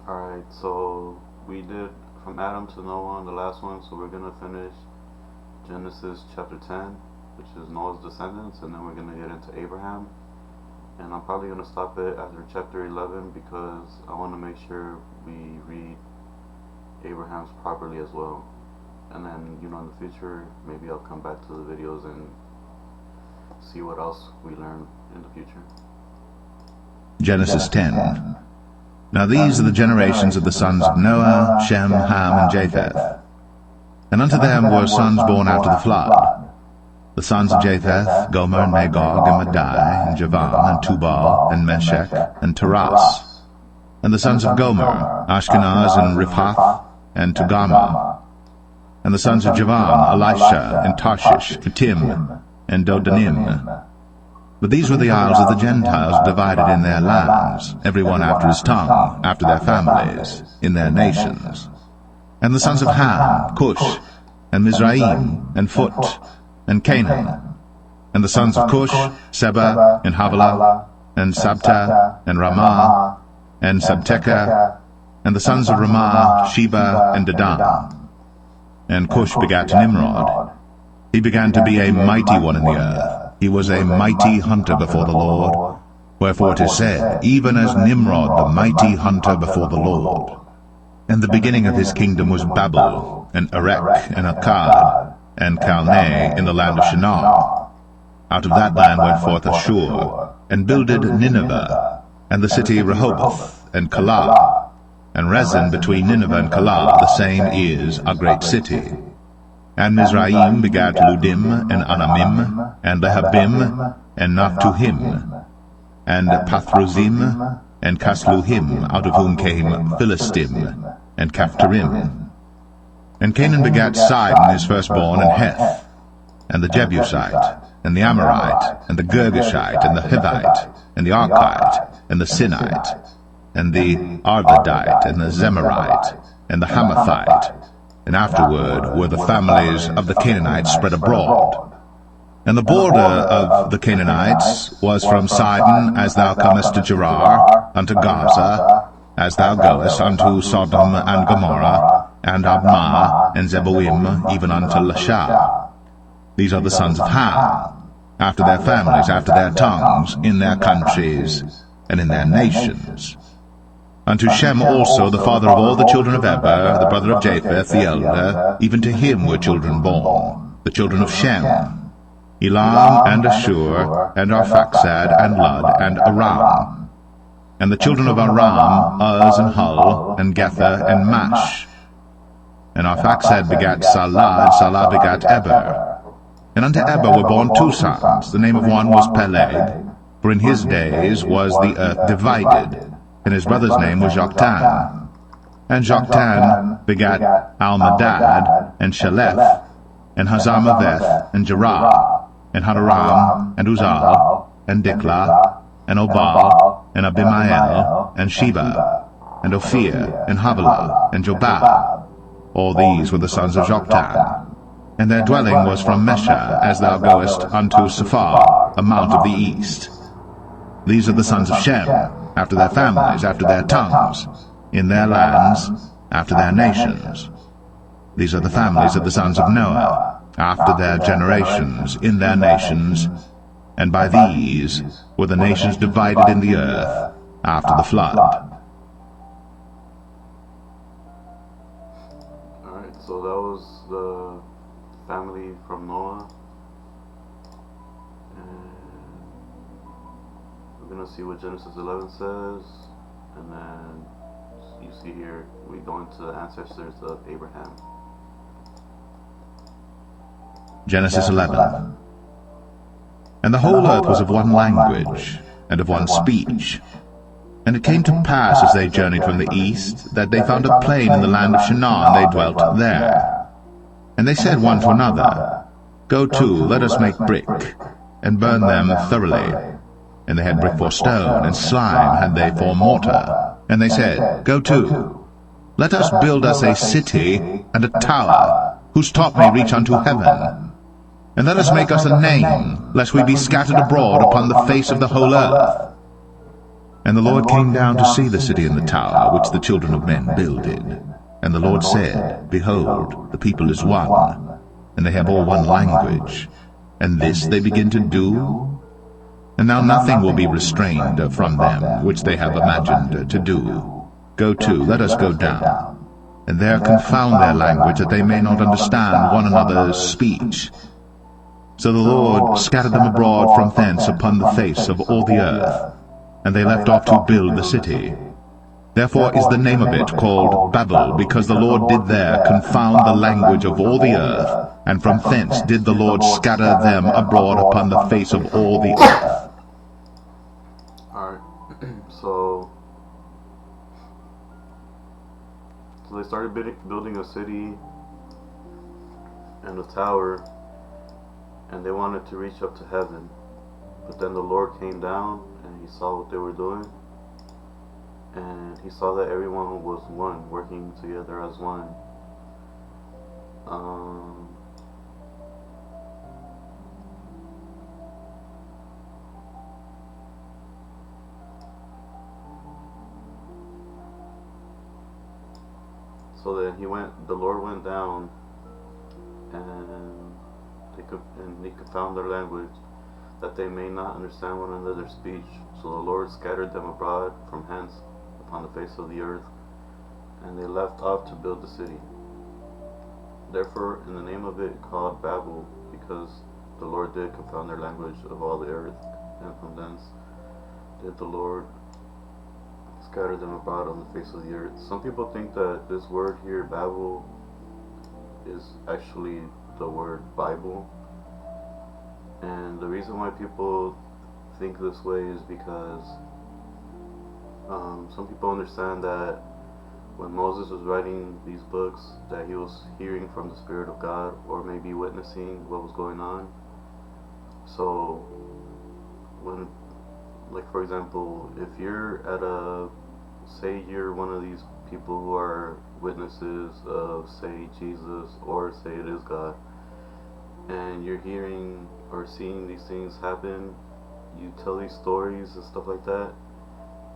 Alright, so we did from Adam to Noah on the last one, so we're going to finish Genesis chapter 10, which is Noah's descendants, and then we're going to get into Abraham. And I'm probably going to stop it after chapter 11 because I want to make sure we read Abraham's properly as well. And then, in the future, maybe I'll come back to the videos and see what else we learn in the future. Genesis 10. Now these are the generations of the sons of Noah, Shem, Ham, and Japheth. And unto them were sons born after the flood. The sons of Japheth, Gomer, and Magog, and Madai, and Javan, and Tubal, and Meshech, and Taras. And the sons of Gomer, Ashkenaz, and Riphath, and Togarmah. And the sons of Javan, Elisha, and Tarshish, Kittim, and Dodanim. But these were the isles of the Gentiles divided in their lands, every one after his tongue, after their families, in their nations. And the sons of Ham, Cush, and Mizraim, and Phut, and Canaan. And the sons of Cush, Seba, and Havilah, and Sabta, and Ramah, and Sabteca. And the sons of Ramah, Sheba, and Dedan. And Cush begat Nimrod. He began to be a mighty one in the earth. He was a mighty hunter before the Lord. Wherefore it is said, even as Nimrod, the mighty hunter before the Lord. And the beginning of his kingdom was Babel, and Erech, and Akkad, and Calneh in the land of Shinar. Out of that land went forth Ashur, and builded Nineveh, and the city Rehoboth, and Calah. And Rezin between Nineveh and Calah, the same is a great city. And Mizraim begat Ludim, and Anamim, and Lehabim, and Naphtuhim, and Pathruzim, and Casluhim, out of whom came Philistim, and Caphtorim. And Canaan begat Sidon his firstborn, and Heth, and the Jebusite, and the Amorite, and the Girgashite, and the Hivite, and the Archite, and the Sinite, and the Arvadite, and the Zemarite, and the Hamathite. And afterward were the families of the Canaanites spread abroad. And the border of the Canaanites was from Sidon, as thou comest to Gerar, unto Gaza, as thou goest unto Sodom and Gomorrah, and Admah, and Zeboim, even unto Lasha. These are the sons of Ham, after their families, after their tongues, in their countries, and in their nations. Unto Shem also, the father of all the children of Eber, the brother of Japheth, the elder, even to him were children born, the children of Shem, Elam, and Ashur, and Arphaxad, and Lud, and Aram. And the children of Aram, Uz, and Hul, and Gether, and Mash. And Arphaxad begat Salah, and Salah begat Eber. And unto Eber were born two sons. The name of one was Peleg, for in his days was the earth divided. And his brother's name was Joktan. And Joktan begat Almadad, and Shelef, and Hazarmaveth, and Jerah, and Hadaram, and Uzal, and Diklah, and Obal, and Abimael, and Sheba, and Ophir, and Havilah, and Jobab. All these were the sons of Joktan. And their dwelling was from Mesha, as thou goest unto Sephar, a mount of the east. These are the sons of Shem, after their families, after their tongues, in their lands, after their nations. These are the families of the sons of Noah, after their generations, in their nations, and by these were the nations divided in the earth after the flood. Alright, so that was the family from Noah. We're going to see what Genesis 11 says, and then you see here we go into the ancestors of Abraham. Genesis 11. And the whole earth was of one language, and of one speech. And it came to pass, as they journeyed from the east, that they found a plain in the land of Shinar, and they dwelt there. And they said one to another, Go to, let us make brick, and burn them thoroughly. And they had brick for stone, and slime had they for mortar. And they said, Go to, let us build us a city and a tower, whose top may reach unto heaven. And let us make us a name, lest we be scattered abroad upon the face of the whole earth. And the Lord came down to see the city and the tower which the children of men builded. And the Lord said, Behold, the people is one, and they have all one language. And this they begin to do. And now nothing will be restrained from them which they have imagined to do. Go to, let us go down, and there confound their language, that they may not understand one another's speech. So the Lord scattered them abroad from thence upon the face of all the earth, and they left off to build the city. Therefore is the name of it called Babel, because the Lord did there confound the language of all the earth, and from thence did the Lord scatter them abroad upon the face of all the earth. Alright, so they started building a city and a tower, and they wanted to reach up to heaven. But then the Lord came down and he saw what they were doing, and he saw that everyone was one, working together as one. So then the Lord went down, and he confounded their language, that they may not understand one another's speech. So the Lord scattered them abroad from hence upon the face of the earth, and they left off to build the city. Therefore, in the name of it called Babel, because the Lord did confound their language of all the earth, and from thence did the Lord scatter them abroad on the face of the earth. Some people think that this word here, Babel, is actually the word Bible. And the reason why people think this way is because some people understand that when Moses was writing these books, that he was hearing from the Spirit of God, or maybe witnessing what was going on. So when, like for example, if you're say you're one of these people who are witnesses of, say, Jesus, or say it is God, and you're hearing or seeing these things happen, you tell these stories and stuff like that,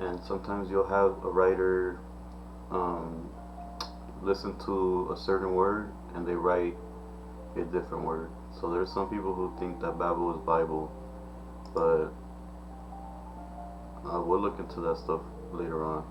and sometimes you'll have a writer listen to a certain word and they write a different word. So there's some people who think that Babel is Bible, but we'll look into that stuff later on.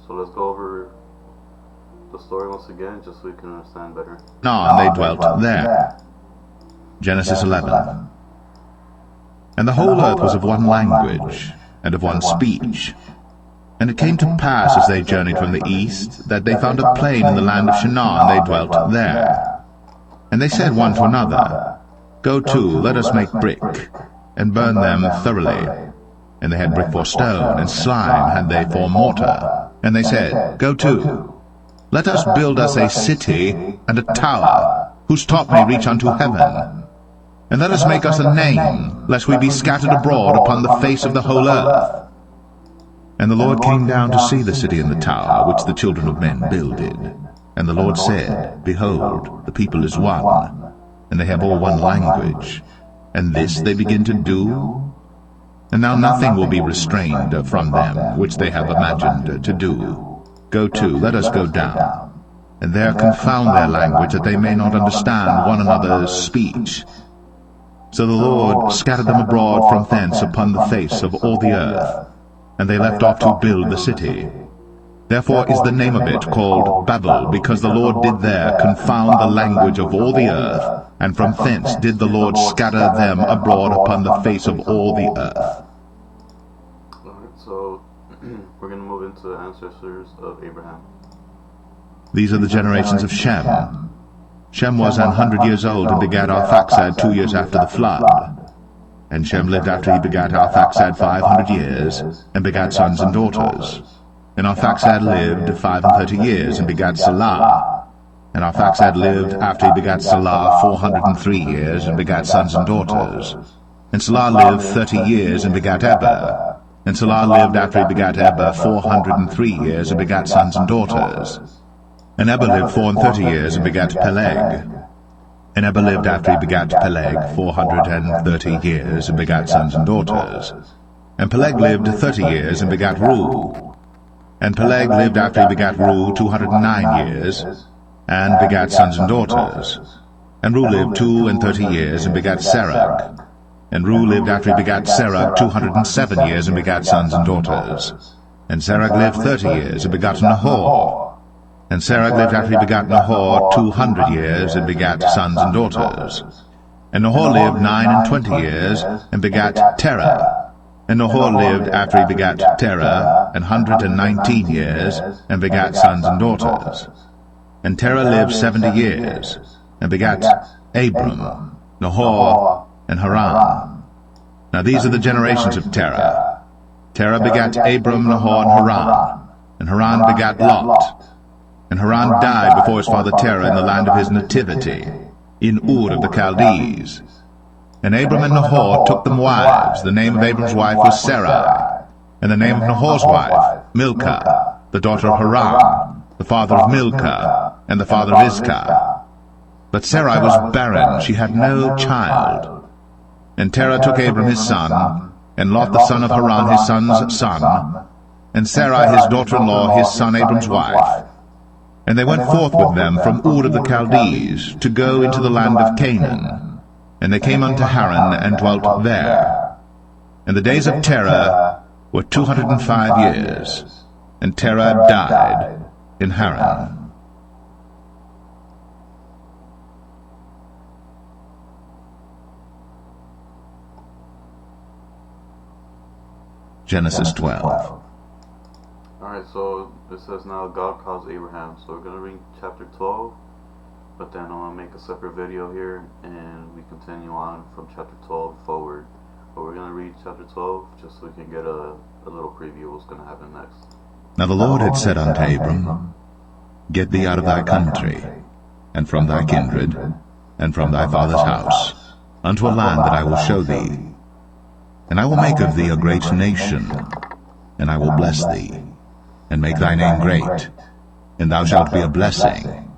So let's go over the story once again, just so we can understand better. And they dwelt there. Genesis 11. And the whole earth was of one language, and of one speech. And it came to pass, as they journeyed from the east, that they found a plain in the land of Shinar, and they dwelt there. And they said one to another, Go to, let us make brick, and burn them thoroughly. And they had brick for stone, and slime had they for mortar. And they said, Go to, let us build us a city and a tower, whose top may reach unto heaven. And let us make us a name, lest we be scattered abroad upon the face of the whole earth. And the Lord came down to see the city and the tower which the children of men builded. And the Lord said, Behold, the people is one, and they have all one language. And this they begin to do. And now nothing will be restrained from them which they have imagined to do. Go to, let us go down, and there confound their language, that they may not understand one another's speech. So the Lord scattered them abroad from thence upon the face of all the earth, and they left off to build the city. Therefore is the name of it called Babel, because the Lord did there confound the language of all the earth, and from thence did the Lord scatter them abroad upon the face of all the earth. Alright, so we're going to move into the ancestors of Abraham. These are the generations of Shem. Shem was 100 years old and begat Arphaxad 2 years after the flood. And Shem lived after he begat Arphaxad 500 years, and begat sons and daughters. And Arphaxad lived 35 years, and begat Salah. And Arphaxad lived after he begat Salah 403 years, and begat sons and daughters. And Salah lived 30 years, and begat Eber. And Salah lived after he begat Eber 403 years, and begat sons and daughters. And Eber lived 34 years, and begat Peleg. And Eber lived after he begat Peleg 430 years, and begat sons and daughters. And Peleg lived 30 years and begat Reu. And Peleg lived after he begat Reu 209 years, and begat sons and daughters. And Reu lived 32 years and begat Serug. And Reu lived after he begat Serug 207 years and begat sons and daughters. And Serug lived 30 years and begat Nahor. And Serug lived after he begat Nahor 200 years and begat sons and daughters. And Nahor lived 29 years and begat Terah. And Nahor lived after he begat Terah 119 years and begat sons and daughters. And Terah lived 70 years and begat Abram, Nahor, and Haran. Now these are the generations of Terah. Terah begat Abram, Nahor, and Haran begat Lot. And Haran died before his father Terah in the land of his nativity, in Ur of the Chaldees. And Abram and Nahor took them wives. The name of Abram's wife was Sarai, and the name of Nahor's wife, Milcah, the daughter of Haran, the father of Milcah, and the father of Iscah. But Sarai was barren, she had no child. And Terah took Abram his son, and Lot the son of Haran his son's son, and Sarai his daughter-in-law his son Abram's wife. And they went forth with them from Ur of the Chaldees, to go into the land of Canaan. And they came unto Haran, and dwelt there. And the days of Terah were 205 years, and Terah died in Haran. Genesis 12. Alright, so it says now God calls Abraham. So we're going to read chapter 12, but then I'll make a separate video here, and we continue on from chapter 12 forward. But we're going to read chapter 12 just so we can get a little preview of what's going to happen next. Now the Lord had said unto Abram, Get thee out of thy country, and from thy kindred, and from thy father's house, unto a land that I will show thee. And I will make of thee a great nation, and I will bless thee, and make thy name great, and thou shalt be a blessing.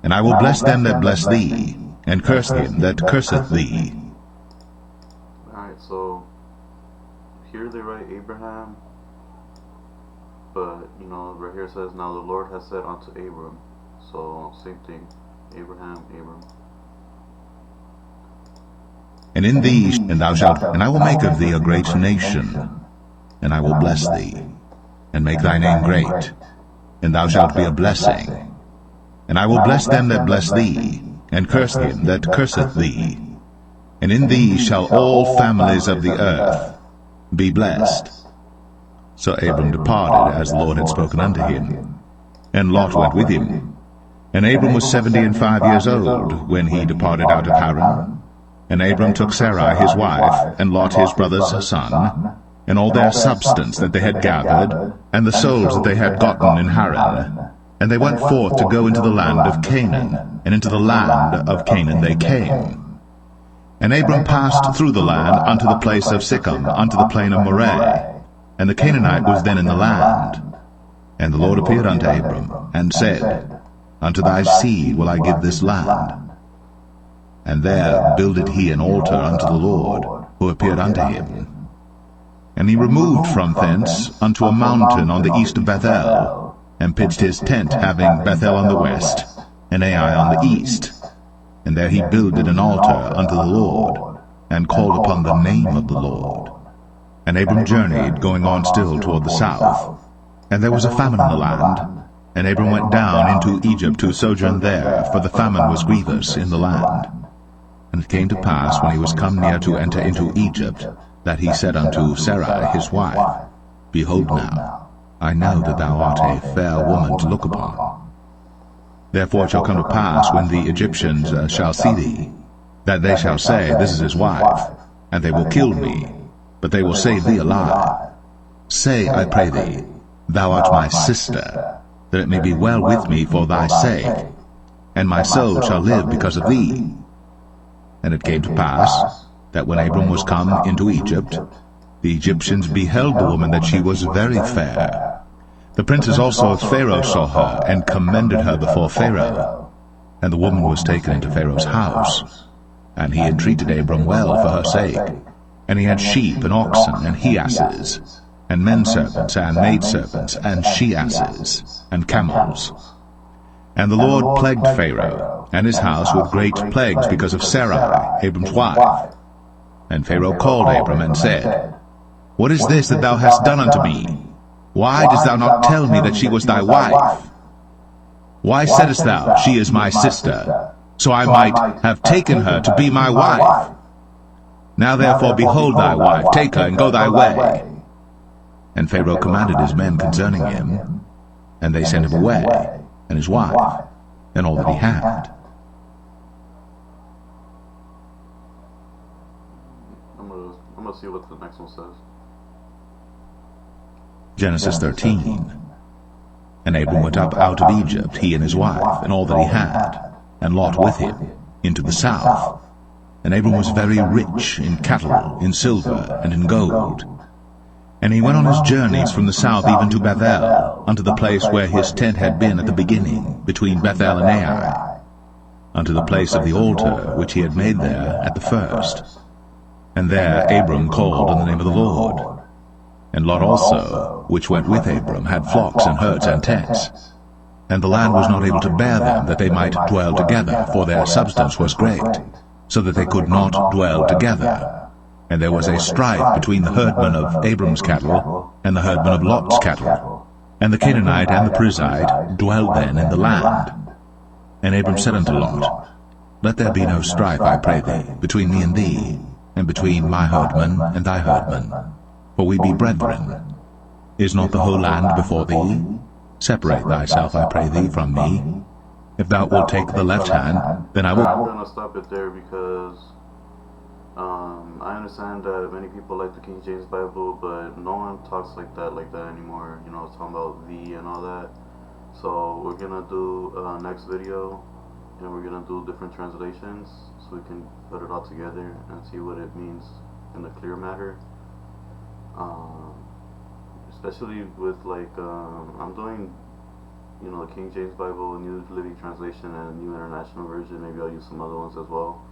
And I will bless them that bless thee, and curse him that curseth thee. Alright, so here they write Abraham, but right here it says, Now the Lord has said unto Abram. So same thing, Abraham, Abram. And in thee, and I will make of thee a great nation, and I will bless thee, and make thy name great, and thou shalt be a blessing. And I will bless them that bless thee, and curse him that curseth thee. And in thee shall all families of the earth be blessed. So Abram departed, as the Lord had spoken unto him, and Lot went with him. And Abram was 75 years old when he departed out of Haran. And Abram took Sarai his wife, and Lot his brother's son, and all their substance that they had gathered, and the souls that they had gotten in Haran. And they went forth to go into the land of Canaan, and into the land of Canaan they came. And Abram passed through the land unto the place of Sichem, unto the plain of Moreh, and the Canaanite was then in the land. And the Lord appeared unto Abram, and said, Unto thy seed will I give this land. And there builded he an altar unto the Lord, who appeared unto him. And he removed from thence unto a mountain on the east of Bethel, and pitched his tent, having Bethel on the west, and Ai on the east. And there he builded an altar unto the Lord, and called upon the name of the Lord. And Abram journeyed, going on still toward the south. And there was a famine in the land, and Abram went down into Egypt to sojourn there, for the famine was grievous in the land. And it came to pass, when he was come near to enter into Egypt, that he said unto Sarai his wife, Behold now, I know that thou art a fair woman to look upon. Therefore it shall come to pass, when the Egyptians shall see thee, that they shall say, This is his wife, and they will kill me, but they will save thee alive. Say, I pray thee, Thou art my sister, that it may be well with me for thy sake, and my soul shall live because of thee. And it came to pass, that when Abram was come into Egypt, the Egyptians beheld the woman that she was very fair. The princes also of Pharaoh saw her, and commended her before Pharaoh. And the woman was taken into Pharaoh's house, and he entreated Abram well for her sake. And he had sheep and oxen and he-asses, and men-servants and maid-servants and she-asses, and camels. And the Lord plagued Pharaoh and his house with great plagues because of Sarai, Abram's wife. And Pharaoh called Abram and said, What is this that thou hast done unto me? Why didst thou not tell me that she was thy wife? Why saidst thou, She is my sister, so I might have taken her to be my wife? Now therefore behold thy wife, take her, and go thy way. And Pharaoh commanded his men concerning him, and they sent him away, and his wife, and all that he had. I'm gonna see what the next one says. Genesis 13. And Abram went up out of Egypt, he and his wife, and all that he had, and Lot with him, into the south. And Abram was very rich in cattle, in silver, and in gold. And he went on his journeys from the south even to Bethel, unto the place where his tent had been at the beginning, between Bethel and Ai, unto the place of the altar which he had made there at the first. And there Abram called on the name of the Lord. And Lot also, which went with Abram, had flocks and herds and tents. And the land was not able to bear them, that they might dwell together, for their substance was great, so that they could not dwell together. And there was a strife between the herdmen of Abram's cattle and the herdmen of Lot's cattle. And the Canaanite and the Perizzite dwelled then in the land. And Abram said unto Lot, Let there be no strife, I pray thee, between me and thee, and between my herdmen and thy herdmen, for we be brethren. Is not the whole land before thee? Separate thyself, I pray thee, from me. If thou wilt take the left hand, then I will... I'm going to stop it there because I understand that many people like the King James Bible, but no one talks like that anymore. You know, it's talking about thee and all that. So we're going to do next video, and we're going to do different translations so we can put it all together and see what it means in a clear matter. Especially with I'm doing, you know, the King James Bible, New Living Translation, and New International Version. Maybe I'll use some other ones as well.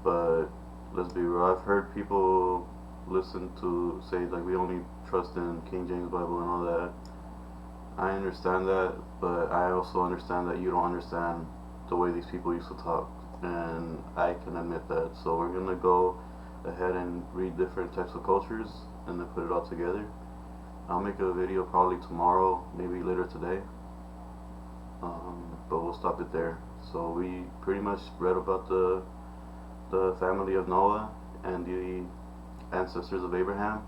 But let's be real, I've heard people listen to say we only trust in King James Bible and all that. I understand that, but I also understand that you don't understand the way these people used to talk, and I can admit that. So we're gonna go ahead and read different types of cultures and then put it all together. I'll make a video probably tomorrow, maybe later today, but we'll stop it there. So we pretty much read about the family of Noah and the ancestors of Abraham.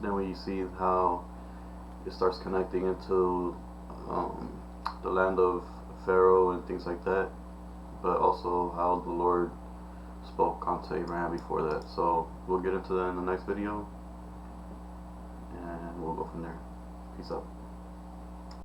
Then we see how it starts connecting into the land of Pharaoh and things like that, but also how the Lord spoke unto Abraham before that. So we'll get into that in the next video, and we'll go from there. Peace out.